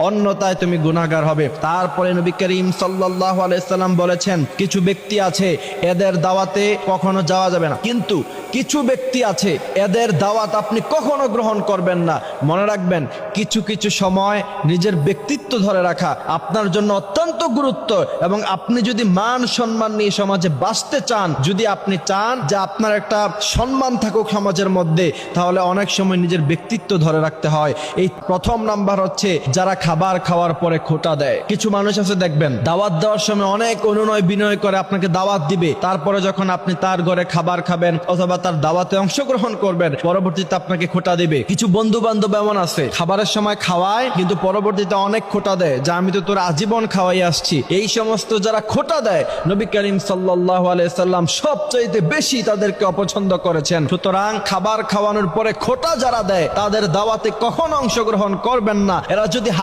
অন্যথায় তুমি গুনাহগার হবে। তারপরে নবী করিম সাল্লাল্লাহু আলাইহি সাল্লাম বলেছেন, কিছু ব্যক্তি আছে এদের দাওয়াতে কখনো যাওয়া যাবে না, কিন্তু কিছু ব্যক্তি আছে এদের দাওয়াত আপনি কখনো গ্রহণ করবেন না। মনে রাখবেন, কিছু কিছু সময় নিজের ব্যক্তিত্ব ধরে রাখা আপনার জন্য অত্যন্ত গুরুত্ব, এবং আপনি যদি মান সম্মান নিয়ে সমাজে বাঁচতে চান, যদি আপনি চান যে আপনার একটা সম্মান থাকুক সমাজের মধ্যে, তাহলে অনেক সময় নিজের ব্যক্তিত্ব ধরে রাখতে হয়। এই প্রথম নাম্বার হচ্ছে যারা খাবার খাওয়ার পরে খোঁটা দেয়। কিছু মানুষ আছে দেখবেন, দাওয়াত দেওয়ার সময় অনেক অনুনয় বিনয় করে আপনাকে দাওয়াত দিবে, তারপরে যখন আপনি তার ঘরে খাবার খাবেন অথবা তার দাওয়াতে অংশগ্রহণ করবেন, পরবর্তীতে আপনাকে খোঁটা দিবে। কিছু বন্ধু বান্ধব এমন আছে, খাবারের সময় খাওয়ায় কিন্তু পরবর্তীতে অনেক খোঁটা দেয়, যা আমি তো তোর আজীবন খাওয়াই আসছি। এই সমস্ত যারা খোঁটা দেয়, নবী করিম সাল্লাল্লাহু আলাইহি সাল্লাম সবচাইতে বেশি তাদেরকে অপছন্দ করেছেন। সুতরাং খাবার খাওয়ানোর পরে খোঁটা যারা দেয়, তাদের দাওয়াতে কখনো অংশগ্রহণ করবেন না। এরা যদি